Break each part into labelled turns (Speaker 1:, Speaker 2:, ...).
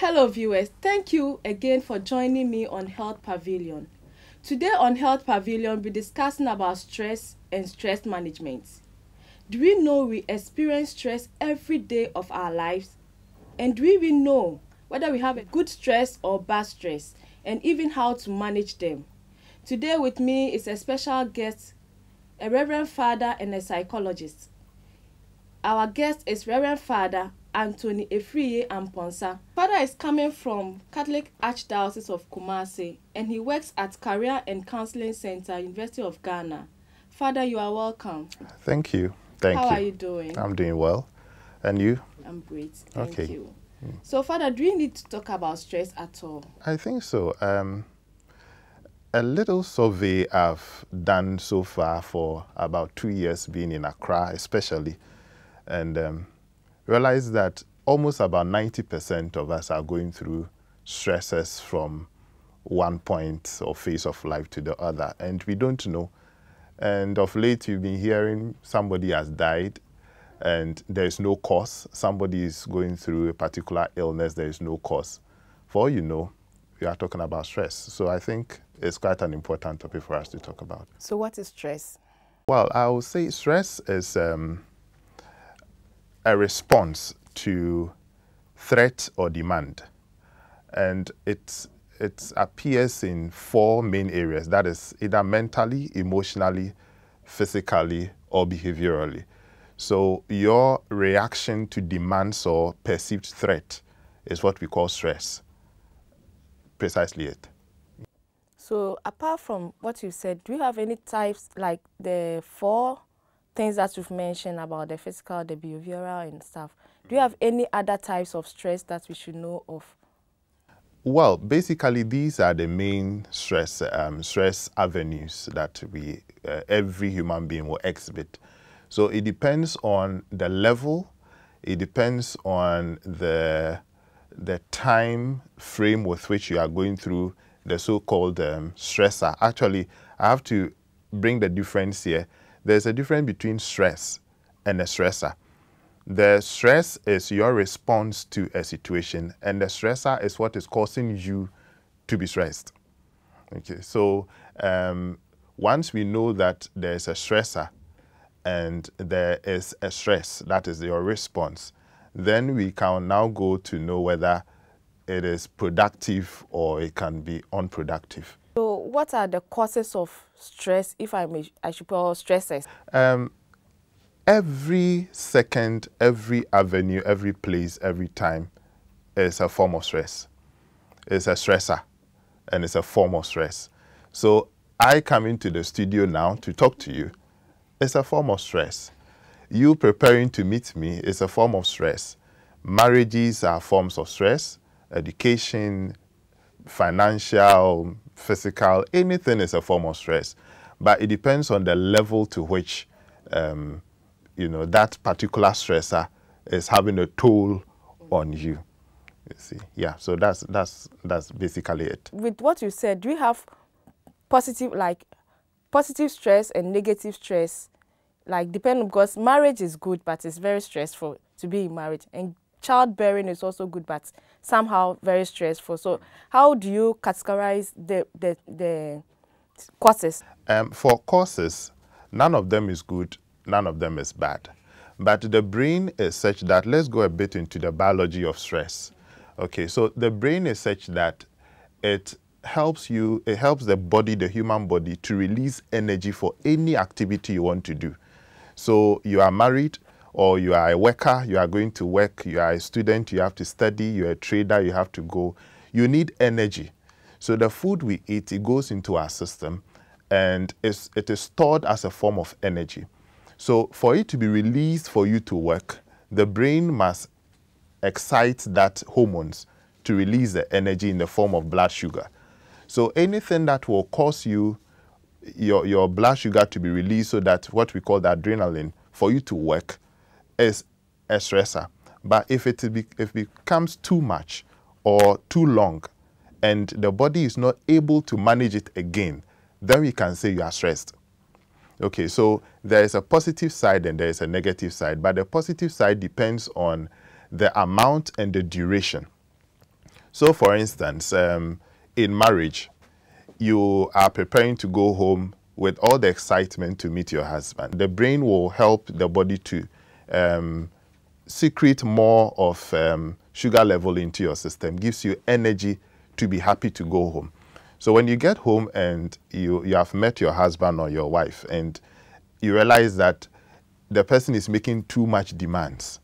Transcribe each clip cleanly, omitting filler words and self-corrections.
Speaker 1: Hello viewers, thank you again for joining me on Health Pavilion. Today on Health Pavilion, we're discussing about stress and stress management. Do we know we experience stress every day of our lives? And do we even know whether we have a good stress or bad stress, and even how to manage them? Today with me is a special guest, a Reverend Father and a psychologist. Our guest is Reverend Father Anthony Efriye Amponsa. Father is coming from Catholic Archdiocese of Kumasi, and he works at Career and Counseling Center, University of Ghana. Father, you are welcome.
Speaker 2: Thank you. Thank you.
Speaker 1: How are you doing?
Speaker 2: I'm doing well. And you?
Speaker 1: I'm great. Thank you.
Speaker 2: Mm.
Speaker 1: So, Father, do you need to talk about stress at all?
Speaker 2: I think so. A little survey I've done so far for about 2 years being in Accra especially, and realized that almost about 90% of us are going through stresses from one point or phase of life to the other, and we don't know. And of late, you've been hearing somebody has died and there is no cause. Somebody is going through a particular illness, there is no cause. For all you know, we are talking about stress. So I think it's quite an important topic for us to talk about.
Speaker 1: So what is stress?
Speaker 2: Well, I would say stress is a response to threat or demand. And it appears in four main areas. That is either mentally, emotionally, physically, or behaviorally. So your reaction to demands or perceived threat is what we call stress. Precisely it.
Speaker 1: So apart from what you said, do you have any types, like the four things that you've mentioned about the physical, the behavioral and stuff? Do you have any other types of stress that we should know of?
Speaker 2: Well, basically, these are the main stress avenues that every human being will exhibit. So it depends on the level, it depends on the time frame with which you are going through the so-called stressor. Actually, I have to bring the difference here. There's a difference between stress and a stressor. The stress is your response to a situation, and the stressor is what is causing you to be stressed. Okay, so once we know that there's a stressor and there is a stress, that is your response, then we can now go to know whether it is productive or it can be unproductive.
Speaker 1: So what are the causes of stress, if I should call stresses?
Speaker 2: Every second, every avenue, every place, every time is a form of stress. It's a stressor and it's a form of stress. So I come into the studio now to talk to you. It's a form of stress. You preparing to meet me is a form of stress. Marriages are forms of stress. Education, financial, physical, anything is a form of stress. But it depends on the level to which that particular stressor is having a toll on you. You see, yeah. So that's basically it.
Speaker 1: With what you said, do you have positive stress and negative stress? Like depending, because marriage is good, but it's very stressful to be in marriage, and childbearing is also good, but somehow very stressful. So how do you categorize the causes?
Speaker 2: For causes, none of them is good. None of them is bad. But the brain is such that, let's go a bit into the biology of stress. Okay, so the brain is such that it helps the body, the human body, to release energy for any activity you want to do. So you are married or you are a worker, you are going to work, you are a student, you have to study, you're a trader, you have to go. You need energy. So the food we eat, it goes into our system and it is stored as a form of energy. So for it to be released for you to work, the brain must excite that hormones to release the energy in the form of blood sugar. So anything that will cause your blood sugar to be released so that what we call the adrenaline for you to work is a stressor. But if it becomes too much or too long and the body is not able to manage it again, then we can say you are stressed. Okay, so there is a positive side and there is a negative side, but the positive side depends on the amount and the duration. So for instance, in marriage, you are preparing to go home with all the excitement to meet your husband. The brain will help the body to secrete more of sugar level into your system, gives you energy to be happy to go home. So when you get home and you have met your husband or your wife and you realize that the person is making too much demands,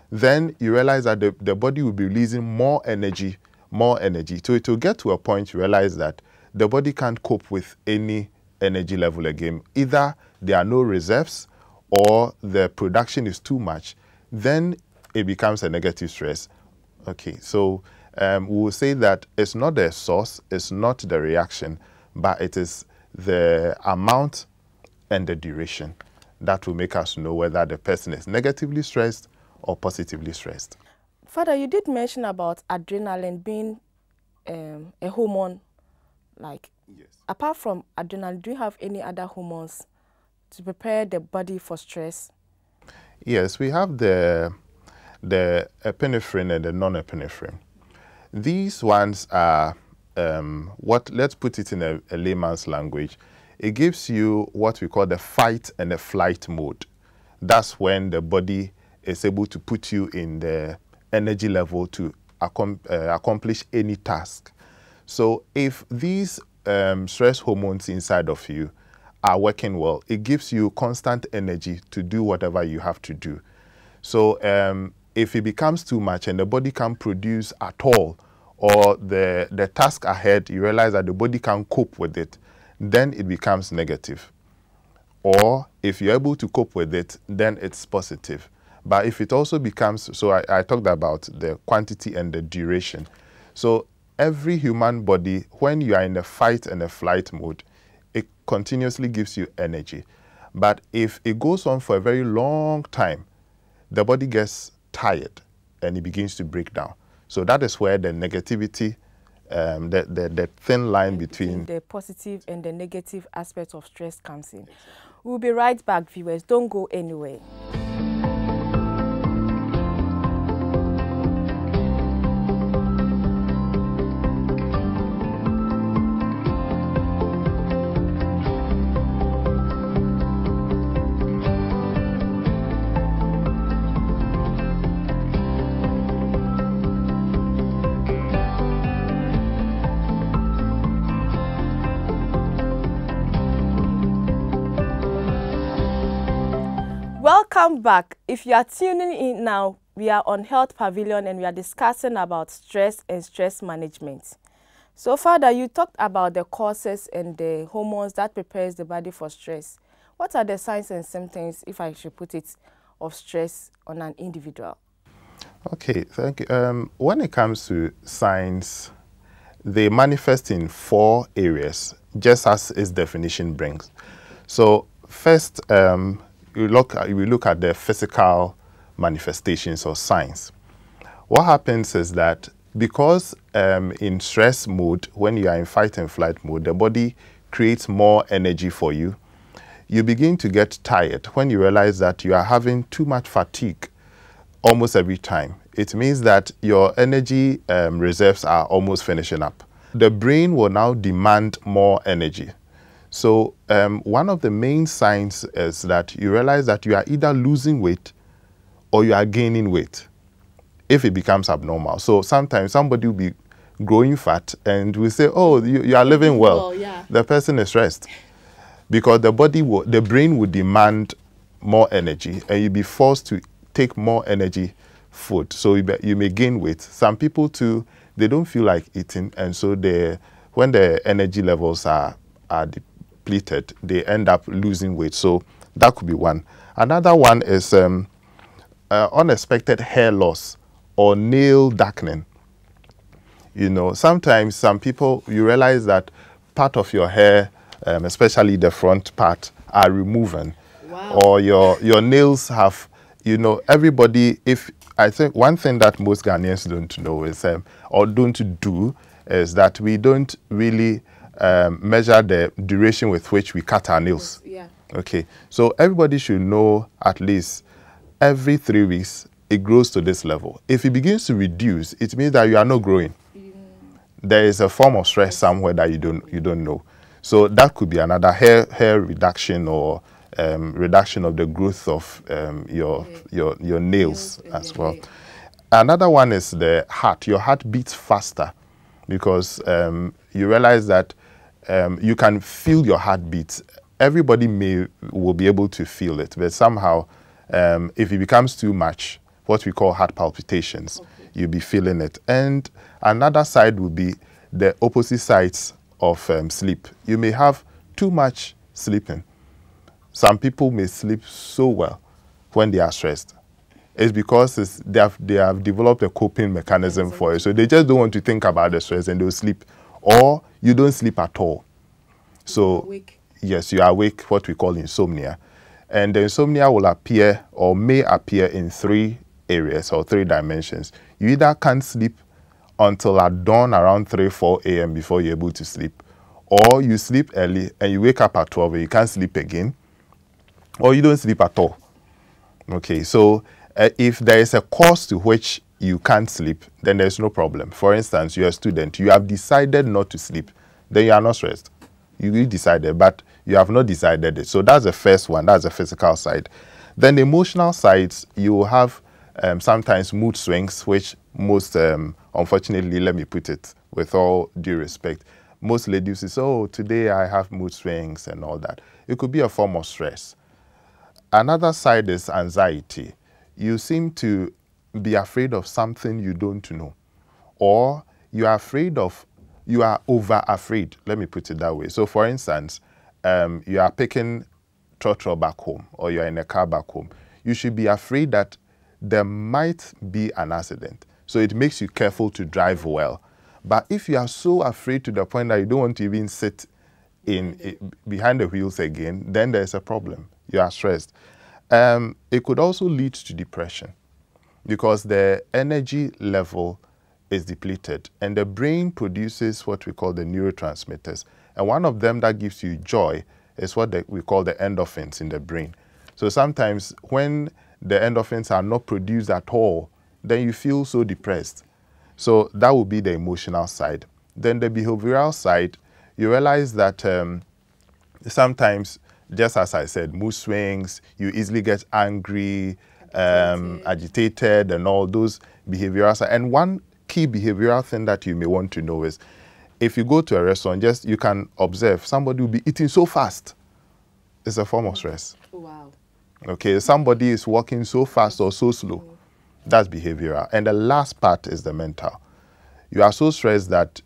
Speaker 2: then you realize that the body will be releasing more energy. So it will get to a point you realize that the body can't cope with any energy level again. Either there are no reserves or the production is too much. Then it becomes a negative stress. Okay, so we will say that it's not the source, it's not the reaction, but it is the amount and the duration that will make us know whether the person is negatively stressed or positively stressed.
Speaker 1: Father, you did mention about adrenaline being a hormone. Like,
Speaker 2: yes.
Speaker 1: Apart from adrenaline, do you have any other hormones to prepare the body for stress?
Speaker 2: Yes, we have the epinephrine and the non-epinephrine. These ones are let's put it in a layman's language. It gives you what we call the fight and the flight mode. That's when the body is able to put you in the energy level to accomplish any task. So if these stress hormones inside of you are working well, it gives you constant energy to do whatever you have to do. So if it becomes too much and the body can't produce at all, or the task ahead, you realize that the body can't cope with it, then it becomes negative. Or if you're able to cope with it, then it's positive. But if it also becomes, so I talked about the quantity and the duration. So every human body, when you are in the fight and the flight mode, it continuously gives you energy. But if it goes on for a very long time, the body gets tired and it begins to break down. So that is where the negativity, the thin line between
Speaker 1: the positive and the negative aspect of stress comes in. We'll be right back, viewers. Don't go anywhere. Welcome back. If you are tuning in now, we are on Health Pavilion and we are discussing about stress and stress management. So Father, you talked about the causes and the hormones that prepares the body for stress. What are the signs and symptoms, if I should put it, of stress on an individual?
Speaker 2: Okay, thank you. When it comes to signs, they manifest in 4 areas, just as its definition brings. So first, we look at the physical manifestations or signs. What happens is that because in stress mode, when you are in fight and flight mode, the body creates more energy for you. You begin to get tired when you realize that you are having too much fatigue almost every time. It means that your energy reserves are almost finishing up. The brain will now demand more energy. So one of the main signs is that you realize that you are either losing weight or you are gaining weight if it becomes abnormal. So sometimes somebody will be growing fat and we say, oh, you are living well.
Speaker 1: Yeah.
Speaker 2: The person is stressed because the brain will demand more energy and you'll be forced to take more energy food. So you may gain weight. Some people too, they don't feel like eating, and so when the energy levels are depleted, they end up losing weight. So that could be one. Another one is unexpected hair loss or nail darkening. You know, sometimes some people, you realize that part of your hair, especially the front part, are removing.
Speaker 1: Wow.
Speaker 2: Or your nails have, you know, everybody, I think one thing that most Ghanaians don't know is, or don't do, is that we don't really measure the duration with which we cut our nails.
Speaker 1: Yeah.
Speaker 2: Okay, so everybody should know at least every 3 weeks it grows to this level. If it begins to reduce, it means that you are not growing. there is a form of stress somewhere that you don't know. So that could be another hair reduction, or reduction of the growth of your nails as well.
Speaker 1: Hair.
Speaker 2: Another one is the heart. Your heart beats faster because you realize that you can feel your heartbeat. Everybody will be able to feel it, but somehow if it becomes too much, what we call heart palpitations, you'll be feeling it. And another side would be the opposite sides of sleep. You may have too much sleeping. Some people may sleep so well when they are stressed. It's because they have developed a coping mechanism for it. So they just don't want to think about the stress and they'll sleep. Or you don't sleep at all. So yes, you are awake, what we call insomnia. And the insomnia will appear or may appear in 3 areas or 3 dimensions. You either can't sleep until at dawn around 3, 4 a.m. before you're able to sleep. Or you sleep early and you wake up at 12 and you can't sleep again. Or you don't sleep at all. Okay, so if there is a cause to which you can't sleep, then there's no problem. For instance, you're a student, you have decided not to sleep, then you are not stressed. You decided, but you have not decided it. So that's the first one, that's the physical side. Then the emotional sides, you will have sometimes mood swings, which most, unfortunately, let me put it with all due respect, most ladies say, oh, today I have mood swings and all that. It could be a form of stress. Another side is anxiety. You seem to be afraid of something you don't know, or you are over afraid. Let me put it that way. So for instance, you are picking trotro back home, or you're in a car back home. You should be afraid that there might be an accident. So it makes you careful to drive well. But if you are so afraid to the point that you don't want to even sit behind the wheels again, then there's a problem. You are stressed. It could also lead to depression because the energy level is depleted and the brain produces what we call the neurotransmitters. And one of them that gives you joy is what we call the endorphins in the brain. So sometimes when the endorphins are not produced at all, then you feel so depressed. So that would be the emotional side. Then the behavioral side, you realize that sometimes, just as I said, mood swings, you easily get angry, agitated, and all those behavioral side. And one key behavioral thing that you may want to know is, if you go to a restaurant, you can observe somebody will be eating so fast. It's a form of stress.
Speaker 1: Wow.
Speaker 2: Okay, somebody is walking so fast or so slow. That's behavioral. And the last part is the mental. You are so stressed that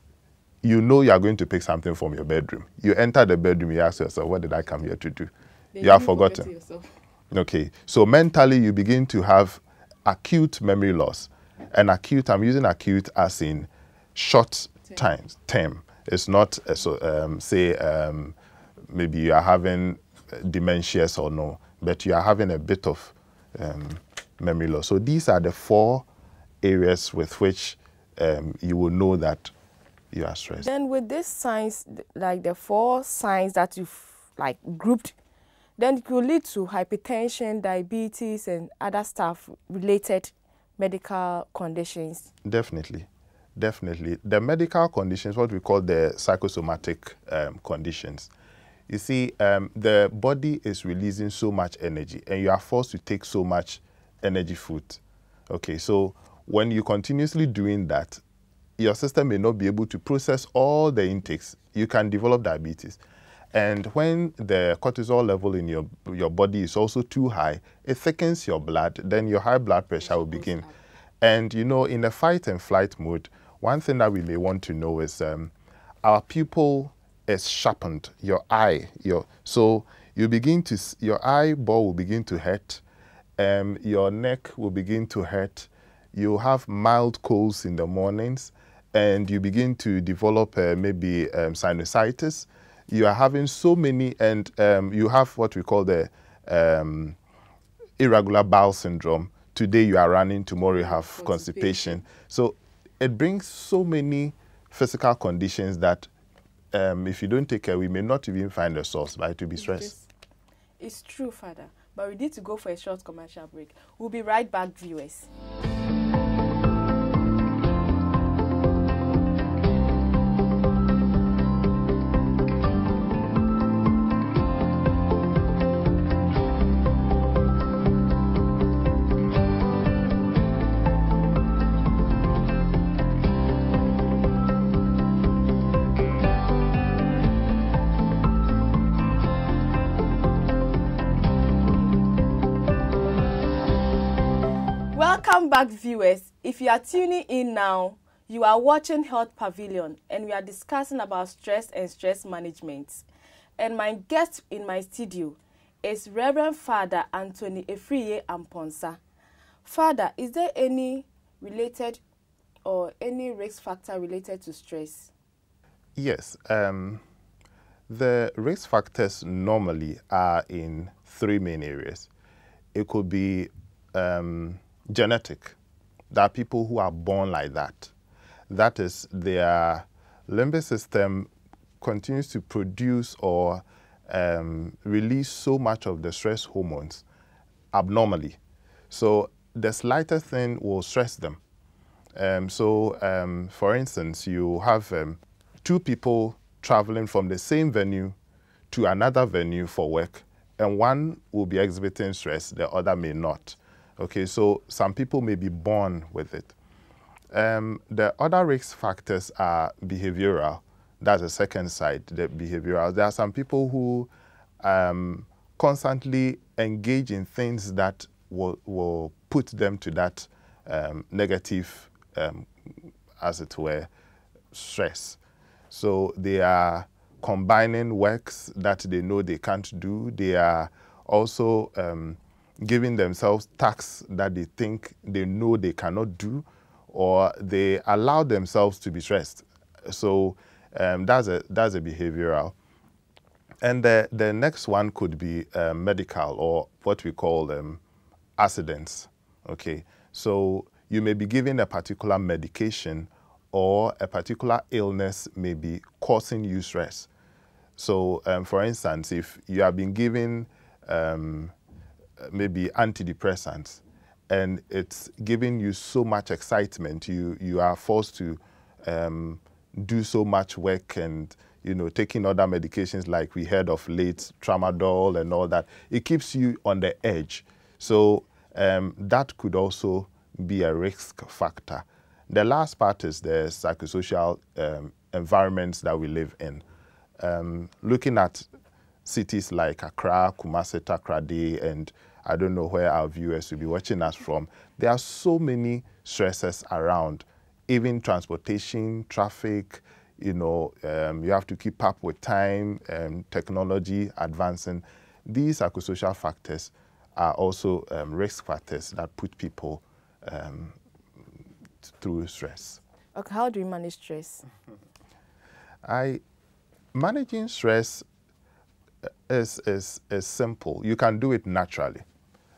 Speaker 2: you know you are going to pick something from your bedroom. You enter the bedroom, you ask yourself, what did I come here to do? You have forgotten. Okay, so mentally you begin to have acute memory loss. And acute, I'm using acute as in short term. It's not, maybe you are having dementias or no, but you are having a bit of memory loss. So these are the 4 areas with which you will know that you are stressed.
Speaker 1: Then with these signs, like the 4 signs that you've like grouped, then it could lead to hypertension, diabetes, and other stuff related medical conditions.
Speaker 2: Definitely. Definitely. The medical conditions, what we call the psychosomatic conditions. You see, the body is releasing so much energy and you are forced to take so much energy food. Okay, so when you're continuously doing that, your system may not be able to process all the intakes. You can develop diabetes. And when the cortisol level in your body is also too high, it thickens your blood, then your high blood pressure will begin. And you know, in a fight and flight mode, one thing that we may want to know is our pupil is sharpened, your eye, so you begin to, your eyeball will begin to hurt, your neck will begin to hurt, you have mild colds in the mornings, and you begin to develop maybe sinusitis. You are having so many, and you have what we call the irregular bowel syndrome. Today you are running, tomorrow you have constipation. So it brings so many physical conditions that if you don't take care, we may not even find the source, but it will be stress.
Speaker 1: It's true, Father. But we need to go for a short commercial break. We'll be right back, viewers. Welcome back, viewers. If you are tuning in now, you are watching Health Pavilion, and we are discussing about stress and stress management. And my guest in my studio is Reverend Father Anthony Efriye Amponsa. Father, is there any related or any risk factor related to stress?
Speaker 2: Yes. The risk factors normally are in three main areas. It could be genetic. There are people who are born like that. That is, their limbic system continues to produce or release so much of the stress hormones abnormally. So the slightest thing will stress them. For instance, you have two people traveling from the same venue to another venue for work, and one will be exhibiting stress, the other may not. Okay, so some people may be born with it. The other risk factors are behavioral. That's the second side, the behavioral. There are some people who constantly engage in things that will put them to that negative, as it were, stress. So they are combining works that they know they can't do. They are also giving themselves tasks that they think they know they cannot do, or they allow themselves to be stressed. So that's a behavioral. And the next one could be medical, or what we call accidents. Okay, so you may be given a particular medication, or a particular illness may be causing you stress. So, for instance, if you have been given maybe antidepressants, and it's giving you so much excitement, you are forced to do so much work, and taking other medications like we heard of late, tramadol and all that, it keeps you on the edge. So that could also be a risk factor. The last part is the psychosocial environments that we live in. Looking at cities like Accra, Kumasi, Takoradi, and I don't know where our viewers will be watching us from, there are so many stresses around, even transportation, traffic, you have to keep up with time, technology advancing. These psychosocial factors are also risk factors that put people through stress.
Speaker 1: Okay, how do you manage stress?
Speaker 2: Managing stress is simple. You can do it naturally.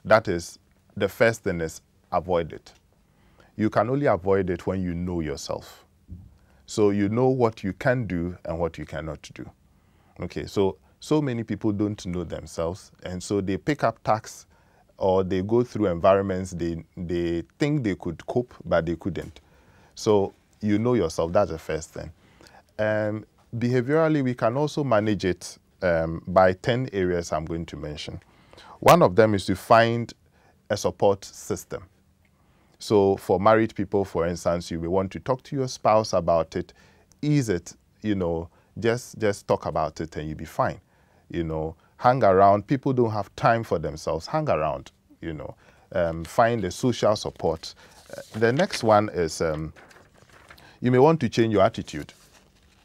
Speaker 2: That is, the first thing is avoid it. You can only avoid it when you know yourself. So you know what you can do and what you cannot do. Okay, so many people don't know themselves, and so they pick up tasks, or they go through environments they think they could cope, but they couldn't. So you know yourself, that's the first thing. Behaviorally, we can also manage it by 10 areas I'm going to mention. One of them is to find a support system. So for married people, for instance, you may want to talk to your spouse about it, ease it, just talk about it and you'll be fine. Hang around. People don't have time for themselves. Hang around, find a social support. The next one is you may want to change your attitude.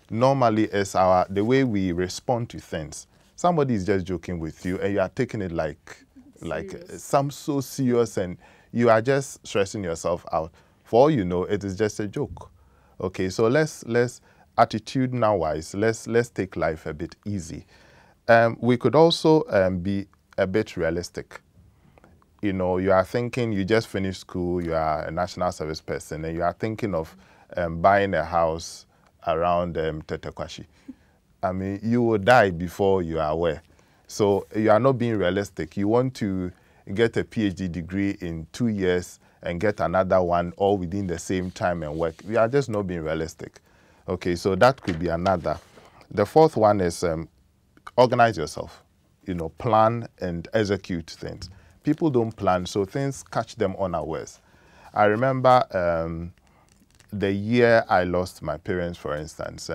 Speaker 2: Normally, it's the way we respond to things. Somebody is just joking with you, and you are taking it like some so serious, and you are just stressing yourself out. For all you know, it is just a joke. Okay, so let's attitudinal-wise, let's take life a bit easy. We could also be a bit realistic. You are thinking, you just finished school, you are a national service person, and you are thinking of buying a house around Tetekwashi. I mean, you will die before you are aware. So you are not being realistic. You want to get a PhD degree in 2 years and get another one all within the same time and work. We are just not being realistic. Okay, so that could be another. The fourth one is organize yourself. Plan and execute things. People don't plan, so things catch them unawares. I remember the year I lost my parents, for instance.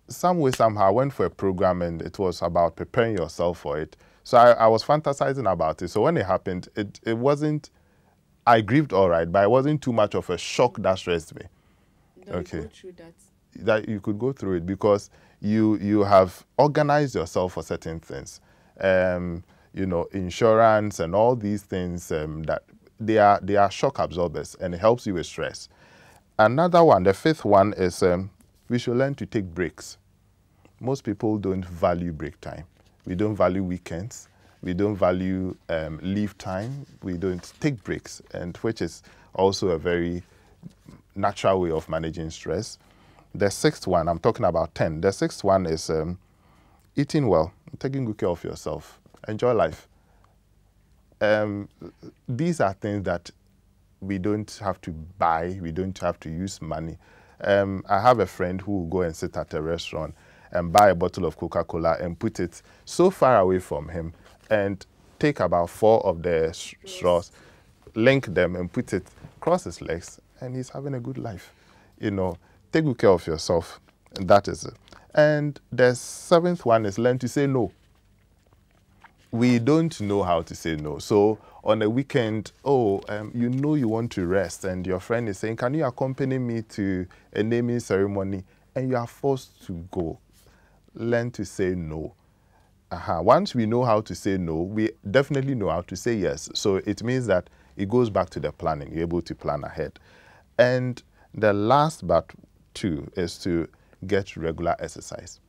Speaker 2: Some way, somehow, I went for a program, and it was about preparing yourself for it. So I was fantasizing about it. So when it happened, it wasn't I grieved all right, but it wasn't too much of a shock that stressed me.
Speaker 1: That
Speaker 2: Okay.
Speaker 1: you go through that.
Speaker 2: That you could go through it because you have organized yourself for certain things. You know, insurance and all these things that they are shock absorbers, and it helps you with stress. Another one, the fifth one is we should learn to take breaks. Most people don't value break time. We don't value weekends. We don't value leave time. We don't take breaks, and which is also a very natural way of managing stress. The sixth one, I'm talking about 10. The sixth one is eating well, taking good care of yourself. Enjoy life. These are things that we don't have to buy. We don't have to use money. I have a friend who will go and sit at a restaurant and buy a bottle of Coca-Cola and put it so far away from him and take about 4 of the straws, link them and put it across his legs, and he's having a good life. You know, take good care of yourself, and that is it. And the seventh one is learn to say no. We don't know how to say no. So on a weekend, you know you want to rest, and your friend is saying, can you accompany me to a naming ceremony? And you are forced to go. Learn to say no. Once we know how to say no, we definitely know how to say yes. So it means that it goes back to the planning. You're able to plan ahead. And the last but 2 is to get regular exercise.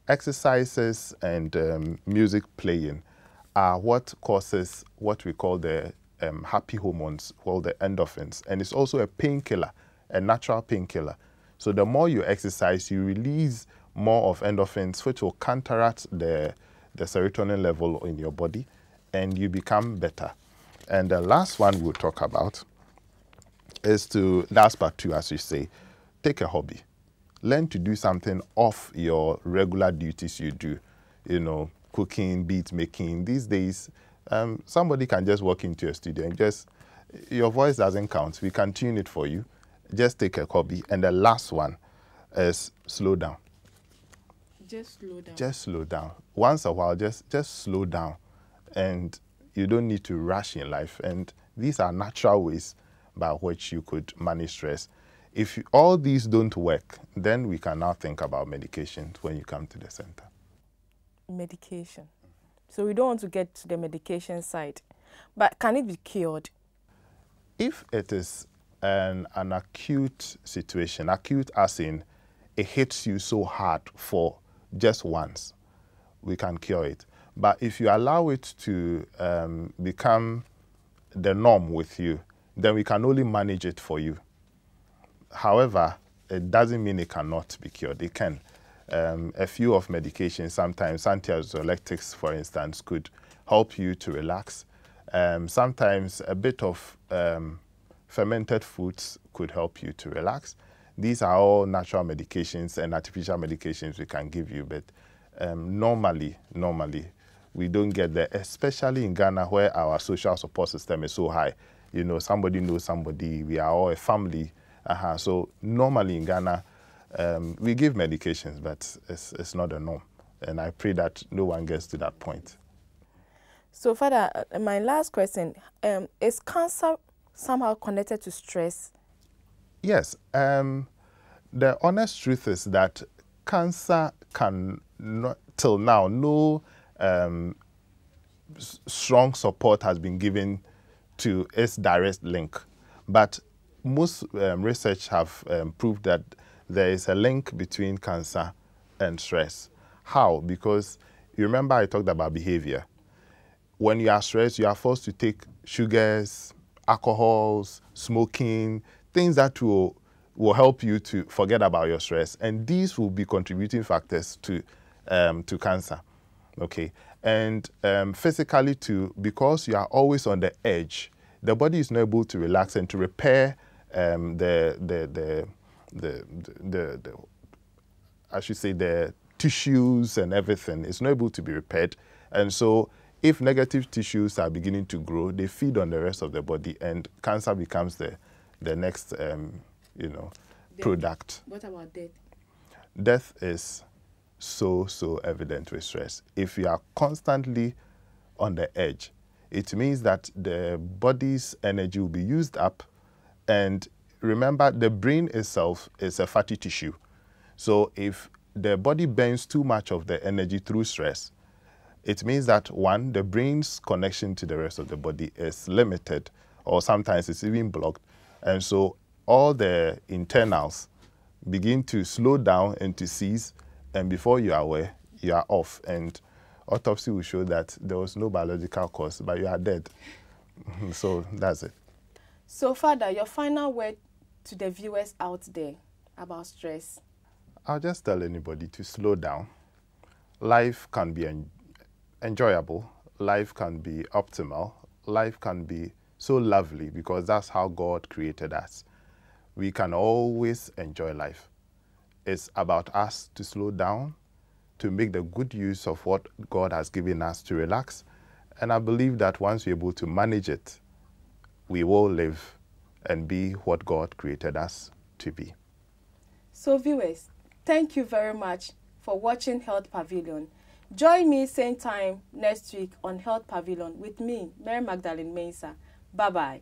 Speaker 2: Exercises and music playing are what causes what we call the happy hormones, called the endorphins. And it's also a painkiller, a natural painkiller. So the more you exercise, you release more of endorphins, which will counteract the serotonin level in your body, and you become better. And the last one we'll talk about is last part 2, as you say, take a hobby. Learn to do something off your regular duties you do. You know, cooking, beat making. These days, somebody can just walk into a studio and your voice doesn't count. We can tune it for you. Just take a hobby. And the last one is slow down.
Speaker 1: Just slow down.
Speaker 2: Just slow down. Once a while, just slow down. And you don't need to rush in life. And these are natural ways by which you could manage stress. If all these don't work, then we can now think about medication when you come to the center.
Speaker 1: Medication. So we don't want to get to the medication side. But can it be cured?
Speaker 2: If it is an acute situation, acute as in it hits you so hard for just once, we can cure it. But if you allow it to become the norm with you, then we can only manage it for you. However, it doesn't mean it cannot be cured. It can. A few of medications, sometimes antiepileptics, for instance, could help you to relax. Sometimes a bit of fermented foods could help you to relax. These are all natural medications and artificial medications we can give you, but normally, we don't get there, especially in Ghana where our social support system is so high. You know, somebody knows somebody, we are all a family. So normally in Ghana, we give medications, but it's not the norm. And I pray that no one gets to that point.
Speaker 1: So, Father, my last question, is cancer somehow connected to stress?
Speaker 2: Yes. The honest truth is that cancer can, not, till now, no strong support has been given to its direct link. But most research have proved that there is a link between cancer and stress. How? Because you remember I talked about behavior. When you are stressed, you are forced to take sugars, alcohols, smoking, things that will help you to forget about your stress. And these will be contributing factors to cancer. Okay. And physically too, because you are always on the edge, the body is not able to relax and to repair I should say the tissues and everything. It's not able to be repaired. And so if negative tissues are beginning to grow, they feed on the rest of the body, and cancer becomes the next, product.
Speaker 1: What about death?
Speaker 2: Death is so evident with stress. If you are constantly on the edge, It means that the body's energy will be used up. And remember, the brain itself is a fatty tissue. So if the body burns too much of the energy through stress, it means that, one, the brain's connection to the rest of the body is limited, or sometimes it's even blocked. And so all the internals begin to slow down and to cease, and before you are aware, you are off. And autopsy will show that there was no biological cause, but you are dead. So that's it.
Speaker 1: So, Father, your final word to the viewers out there about stress?
Speaker 2: I'll just tell anybody to slow down. Life can be enjoyable. Life can be optimal. Life can be so lovely because that's how God created us. We can always enjoy life. It's about us to slow down, to make the good use of what God has given us, to relax. And I believe that once we're able to manage it, we will live and be what God created us to be.
Speaker 1: So viewers, thank you very much for watching Health Pavilion. Join me same time next week on Health Pavilion with me, Mary Magdalene Mensah. Bye-bye.